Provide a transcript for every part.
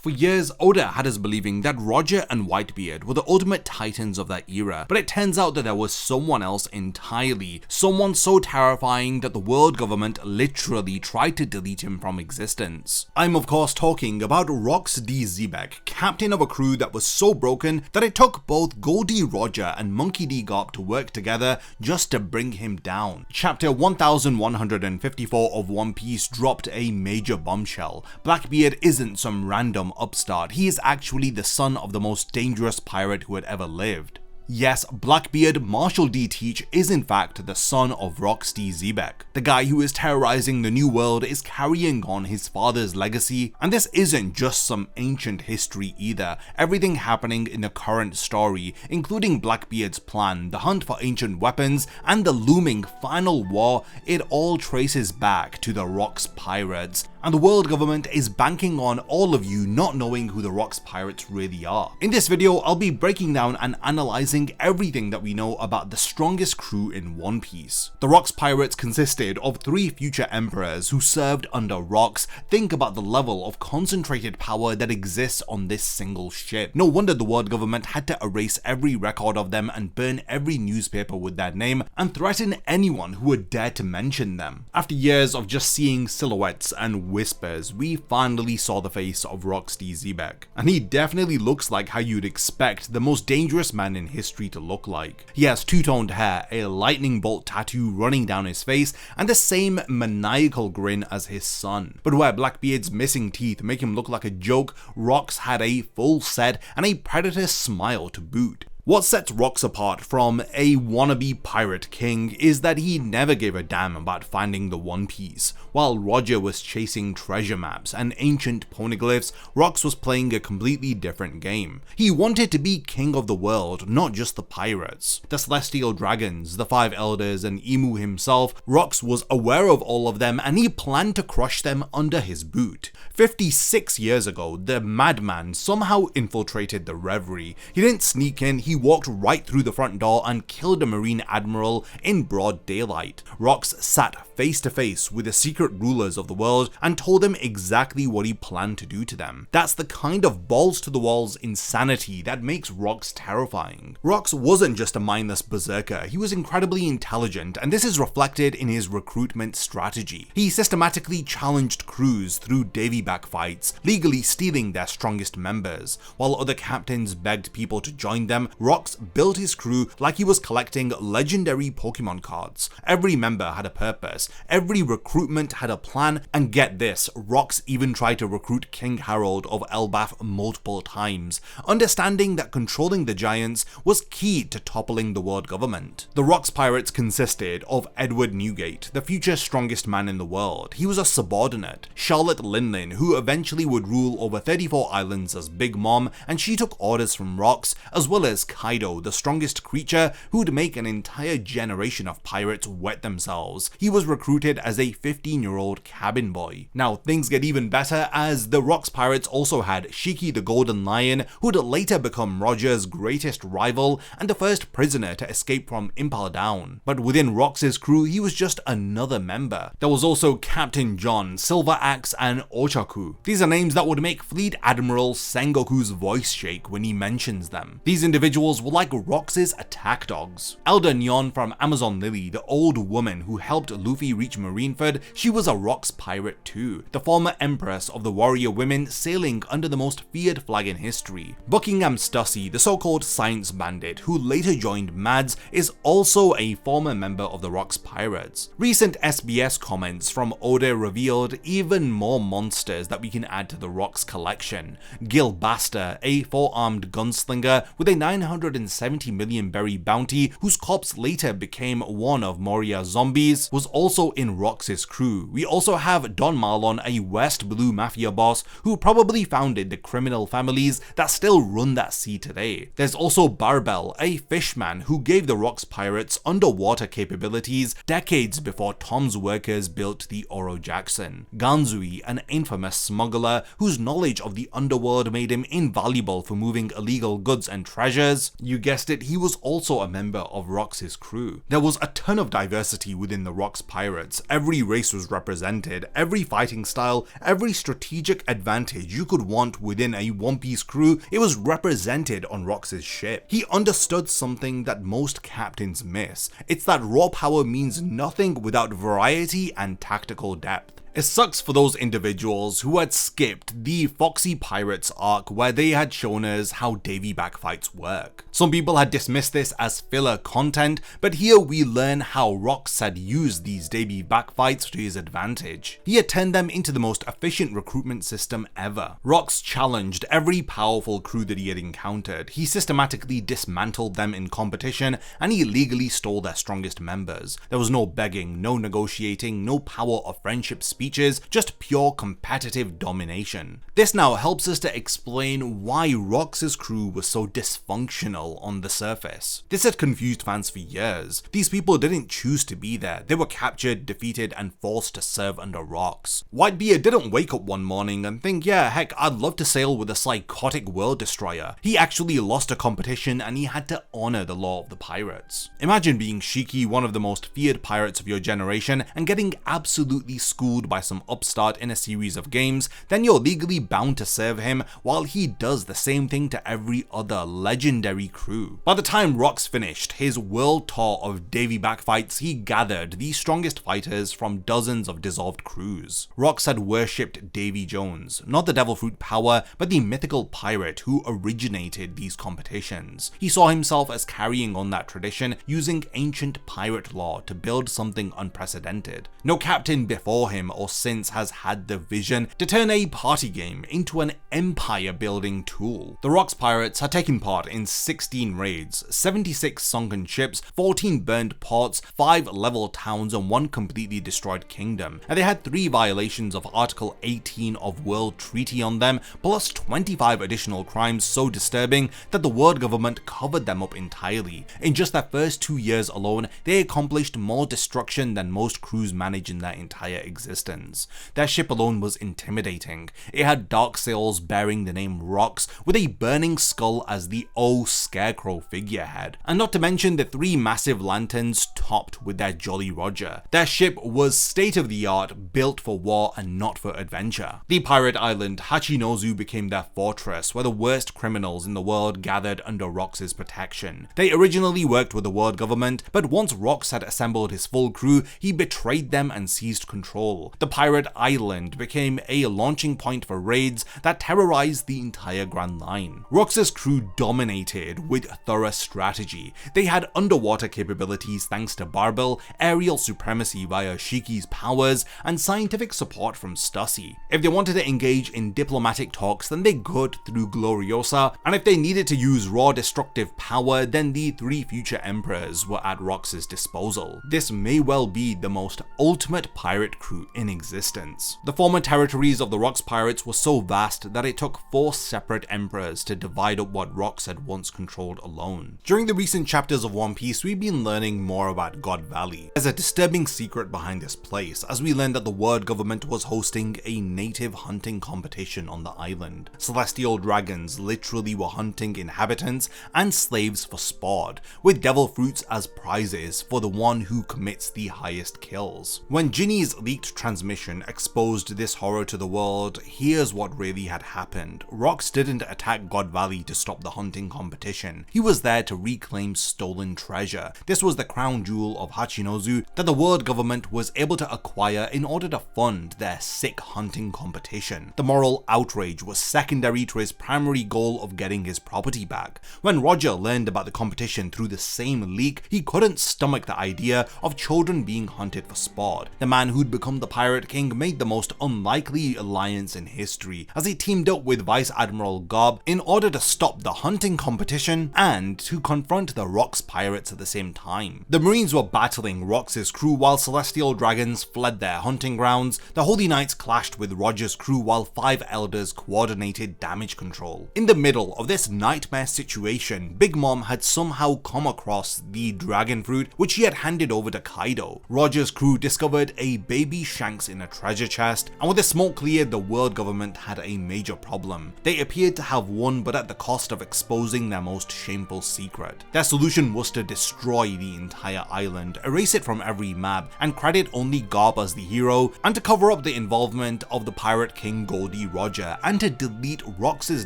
For years, Oda had us believing that Roger and Whitebeard were the ultimate titans of that era, but it turns out that there was someone else entirely, someone so terrifying that the world government literally tried to delete him from existence. I'm of course talking about Rocks Xebec, captain of a crew that was so broken that it took both Goldie Roger and Monkey D. Garp to work together just to bring him down. Chapter 1154 of One Piece dropped a major bombshell. Blackbeard isn't some random upstart, he is actually the son of the most dangerous pirate who had ever lived. Yes, Blackbeard Marshall D. Teach is in fact the son of Rocks Xebec. The guy who is terrorizing the New World is carrying on his father's legacy, and this isn't just some ancient history either. Everything happening in the current story, including Blackbeard's plan, the hunt for ancient weapons, and the looming final war, it all traces back to the Rocks Pirates. And the world government is banking on all of you not knowing who the Rocks Pirates really are. In this video, I'll be breaking down and analyzing everything that we know about the strongest crew in One Piece. The Rocks Pirates consisted of 3 future emperors who served under Rocks. Think about the level of concentrated power that exists on this single ship. No wonder the world government had to erase every record of them and burn every newspaper with their name and threaten anyone who would dare to mention them. After years of just seeing silhouettes and whispers, we finally saw the face of Rocks Xebec, and he definitely looks like how you'd expect the most dangerous man in history to look like. He has two-toned hair, a lightning bolt tattoo running down his face, and the same maniacal grin as his son. But where Blackbeard's missing teeth make him look like a joke, Rocks had a full set and a predator smile to boot. What sets Rocks apart from a wannabe pirate king is that he never gave a damn about finding the One Piece. While Roger was chasing treasure maps and ancient poneglyphs, Rocks was playing a completely different game. He wanted to be king of the world, not just the pirates. The Celestial Dragons, the 5 Elders, and Emu himself, Rocks was aware of all of them and he planned to crush them under his boot. 56 years ago, the madman somehow infiltrated the Reverie. He didn't sneak in, he walked right through the front door and killed a Marine Admiral in broad daylight. Rocks sat face to face with the secret rulers of the world and told them exactly what he planned to do to them. That's the kind of balls to the walls insanity that makes Rocks terrifying. Rocks wasn't just a mindless berserker, he was incredibly intelligent, and this is reflected in his recruitment strategy. He systematically challenged crews through Davy Back fights, legally stealing their strongest members. While other captains begged people to join them, Rocks built his crew like he was collecting legendary Pokemon cards. Every member had a purpose, every recruitment had a plan, and get this, Rocks even tried to recruit King Harold of Elbaf multiple times, understanding that controlling the giants was key to toppling the world government. The Rocks Pirates consisted of Edward Newgate, the future strongest man in the world. He was a subordinate. Charlotte Linlin, who eventually would rule over 34 islands as Big Mom, and she took orders from Rocks, as well as Kaido, the strongest creature who would make an entire generation of pirates wet themselves. He was recruited as a 15-year-old cabin boy. Now things get even better, as the Rocks Pirates also had Shiki the Golden Lion, who would later become Roger's greatest rival and the first prisoner to escape from Impel Down. But within Rocks' crew, he was just another member. There was also Captain John, Silver Axe, and Ochaku. These are names that would make Fleet Admiral Sengoku's voice shake when he mentions them. These individuals were like Rocks' attack dogs. Elder Nyon from Amazon Lily, the old woman who helped Luffy reach Marineford, she was a Rocks pirate too, the former empress of the warrior women sailing under the most feared flag in history. Buckingham Stussy, the so-called science bandit who later joined Mads, is also a former member of the Rocks Pirates. Recent SBS comments from Oda revealed even more monsters that we can add to the Rocks collection. Gil Basta, a 4-armed gunslinger with a 970 million berry bounty, whose corpse later became one of Moria's zombies, was also in Rocks' crew. We also have Don Marlon, a West Blue Mafia boss who probably founded the criminal families that still run that sea today. There's also Barbel, a fishman who gave the Rocks Pirates underwater capabilities decades before Tom's workers built the Oro Jackson. Ganzui, an infamous smuggler whose knowledge of the underworld made him invaluable for moving illegal goods and treasures, because, you guessed it, he was also a member of Rocks' crew. There was a ton of diversity within the Rocks pirates. Every race was represented, every fighting style, every strategic advantage you could want within a One Piece crew, it was represented on Rocks' ship. He understood something that most captains miss. It's that raw power means nothing without variety and tactical depth. It sucks for those individuals who had skipped the Foxy Pirates arc where they had shown us how Davy Back fights work. Some people had dismissed this as filler content, but here we learn how Rocks had used these Davy Back fights to his advantage. He had turned them into the most efficient recruitment system ever. Rocks challenged every powerful crew that he had encountered. He systematically dismantled them in competition, and he illegally stole their strongest members. There was no begging, no negotiating, no power of friendship speeches, just pure competitive domination. This now helps us to explain why Rocks' crew was so dysfunctional on the surface. This had confused fans for years. These people didn't choose to be there. They were captured, defeated, and forced to serve under Rocks. Whitebeard didn't wake up one morning and think, yeah, heck, I'd love to sail with a psychotic world destroyer. He actually lost a competition and he had to honor the law of the pirates. Imagine being Shiki, one of the most feared pirates of your generation, and getting absolutely schooled by some upstart in a series of games, then you're legally bound to serve him while he does the same thing to every other legendary crew. By the time Rocks finished his world tour of Davy Back fights, he gathered the strongest fighters from dozens of dissolved crews. Rocks had worshipped Davy Jones, not the devil fruit power, but the mythical pirate who originated these competitions. He saw himself as carrying on that tradition, using ancient pirate law to build something unprecedented. No captain before him or since has had the vision to turn a party game into an empire building tool. The Rocks pirates had taken part in 16 raids, 76 sunken ships, 14 burned ports, 5 leveled towns, and 1 completely destroyed kingdom, and they had 3 violations of Article 18 of World Treaty on them, plus 25 additional crimes so disturbing that the world government covered them up entirely. In just their first 2 years alone, they accomplished more destruction than most crews manage in their entire existence. Their ship alone was intimidating. It had dark sails bearing the name Rocks, with a burning skull as the O Scarecrow figurehead, and not to mention the 3 massive lanterns topped with their Jolly Roger. Their ship was state-of-the-art, built for war and not for adventure. The pirate island Hachinozu became their fortress, where the worst criminals in the world gathered under Rocks' protection. They originally worked with the world government, but once Rocks had assembled his full crew, he betrayed them and seized control. The pirate island became a launching point for raids that terrorized the entire Grand Line. Rocks' crew dominated with thorough strategy. They had underwater capabilities thanks to Barbel, aerial supremacy via Shiki's powers, and scientific support from Stussy. If they wanted to engage in diplomatic talks, then they could through Gloriosa, and if they needed to use raw destructive power, then the 3 future emperors were at Rocks' disposal. This may well be the most ultimate pirate crew in existence. The former territories of the Rocks pirates were so vast that it took 4 separate emperors to divide up what Rocks had once controlled alone. During the recent chapters of One Piece, we've been learning more about God Valley. There's a disturbing secret behind this place, as we learned that the world government was hosting a native hunting competition on the island. Celestial dragons literally were hunting inhabitants and slaves for sport, with devil fruits as prizes for the one who commits the highest kills. When Ginny's leaked transmission exposed this horror to the world, here's what really had happened. Rocks didn't attack God Valley to stop the hunting competition. He was there to reclaim stolen treasure. This was the crown jewel of Hachinozu that the world government was able to acquire in order to fund their sick hunting competition. The moral outrage was secondary to his primary goal of getting his property back. When Roger learned about the competition through the same leak, he couldn't stomach the idea of children being hunted for sport. The man who'd become the Pirate King made the most unlikely alliance in history, as he teamed up with Vice Admiral Garp in order to stop the hunting competition and to confront the Rocks pirates at the same time. The Marines were battling Rocks' crew while Celestial Dragons fled their hunting grounds. The Holy Knights clashed with Roger's crew while 5 elders coordinated damage control. In the middle of this nightmare situation, Big Mom had somehow come across the dragon fruit, which she had handed over to Kaido. Roger's crew discovered a baby Shanks banks in a treasure chest, and with the smoke cleared, the world government had a major problem. They appeared to have won, but at the cost of exposing their most shameful secret. Their solution was to destroy the entire island, erase it from every map, and credit only Garp as the hero, and to cover up the involvement of the Pirate King Goldie Roger, and to delete Rocks'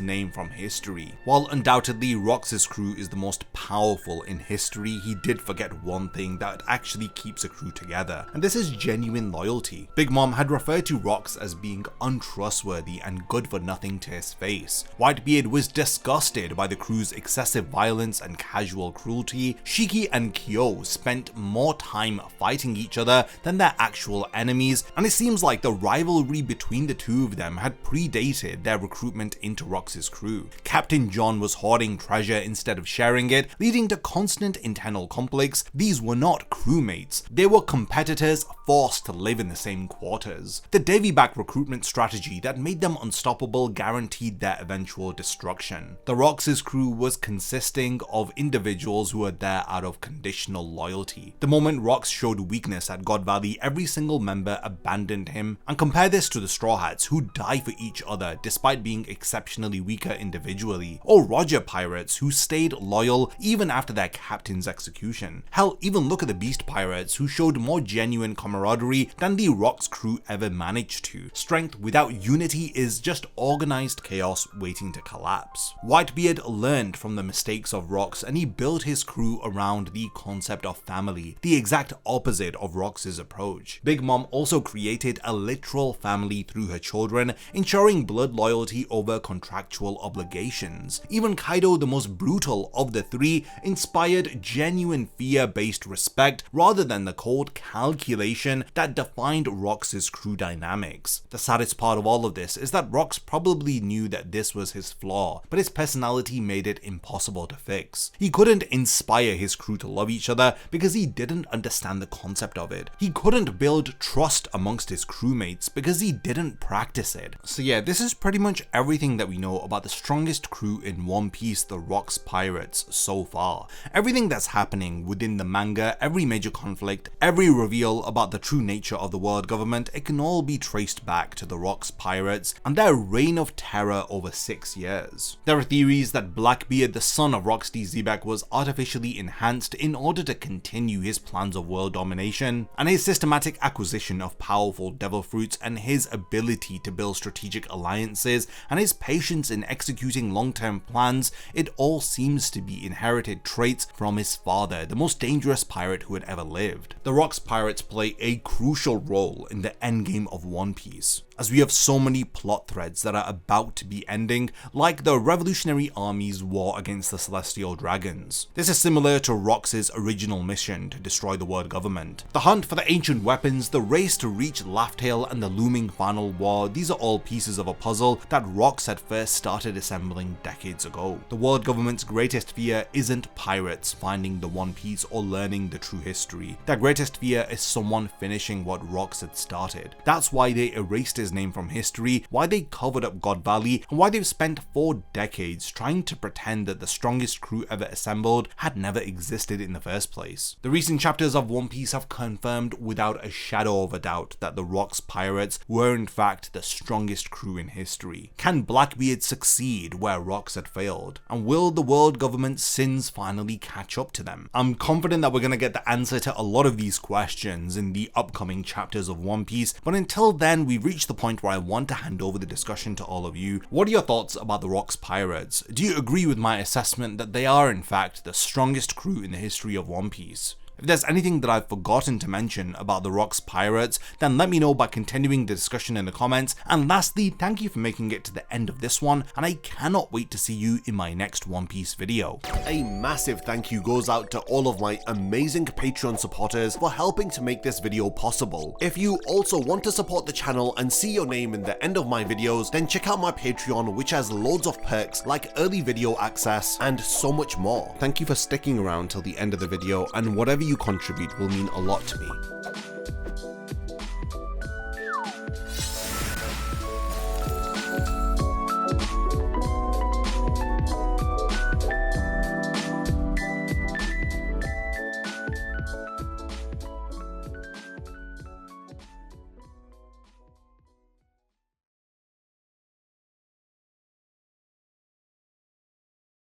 name from history. While undoubtedly Rocks' crew is the most powerful in history, he did forget one thing that actually keeps a crew together, and this is genuine loyalty. Big Mom had referred to Rocks as being untrustworthy and good for nothing to his face. Whitebeard was disgusted by the crew's excessive violence and casual cruelty. Shiki and Kyo spent more time fighting each other than their actual enemies, and it seems like the rivalry between the two of them had predated their recruitment into Rocks' crew. Captain John was hoarding treasure instead of sharing it, leading to constant internal conflicts. These were not crewmates, they were competitors forced to live in the same quarters. The Davy Back recruitment strategy that made them unstoppable guaranteed their eventual destruction. The Rocks' crew was consisting of individuals who were there out of conditional loyalty. The moment Rocks showed weakness at God Valley, every single member abandoned him, and compare this to the Straw Hats who die for each other despite being exceptionally weaker individually, or Roger pirates who stayed loyal even after their captain's execution. Hell, even look at the Beast pirates who showed more genuine camaraderie than the Rocks crew ever managed to. Strength without unity is just organized chaos waiting to collapse. Whitebeard learned from the mistakes of Rocks, and he built his crew around the concept of family, the exact opposite of Rocks' approach. Big Mom also created a literal family through her children, ensuring blood loyalty over contractual obligations. Even Kaido, the most brutal of the three, inspired genuine fear-based respect rather than the cold calculation that defined Rocks' crew dynamics. The saddest part of all of this is that Rocks probably knew that this was his flaw, but his personality made it impossible to fix. He couldn't inspire his crew to love each other because he didn't understand the concept of it. He couldn't build trust amongst his crewmates because he didn't practice it. So yeah, this is pretty much everything that we know about the strongest crew in One Piece, the Rocks Pirates, so far. Everything that's happening within the manga, every major conflict, every reveal about the true nature of the world government, it can all be traced back to the Rocks Pirates and their reign of terror over 6 years. There are theories that Blackbeard, the son of Rocks Xebec, was artificially enhanced in order to continue his plans of world domination, and his systematic acquisition of powerful devil fruits, and his ability to build strategic alliances, and his patience in executing long-term plans, it all seems to be inherited traits from his father, the most dangerous pirate who had ever lived. The Rocks Pirates play a crucial role in the endgame of One Piece, as we have so many plot threads that are about to be ending, like the Revolutionary Army's war against the Celestial Dragons. This is similar to Rocks' original mission to destroy the world government. The hunt for the ancient weapons, the race to reach Laugh Tale, and the looming final war, these are all pieces of a puzzle that Rocks had first started assembling decades ago. The world government's greatest fear isn't pirates finding the One Piece or learning the true history. Their greatest fear is someone finishing what Rocks had started. That's why they erased his name from history, why they covered up God Valley, and why they've spent 4 decades trying to pretend that the strongest crew ever assembled had never existed in the first place. The recent chapters of One Piece have confirmed without a shadow of a doubt that the Rocks Pirates were in fact the strongest crew in history. Can Blackbeard succeed where Rocks had failed? And will the world government's sins finally catch up to them? I'm confident that we're gonna get the answer to a lot of these questions in the upcoming chapters of One Piece, but until then, we've reached the point where I want to hand over the discussion to all of you. What are your thoughts about the Rocks Pirates? Do you agree with my assessment that they are in fact the strongest crew in the history of One Piece? If there's anything that I've forgotten to mention about the Rocks Pirates, then let me know by continuing the discussion in the comments. And lastly, thank you for making it to the end of this one, and I cannot wait to see you in my next One Piece video. A massive thank you goes out to all of my amazing Patreon supporters for helping to make this video possible. If you also want to support the channel and see your name in the end of my videos, then check out my Patreon, which has loads of perks like early video access and so much more. Thank you for sticking around till the end of the video, and whatever you contribute will mean a lot to me.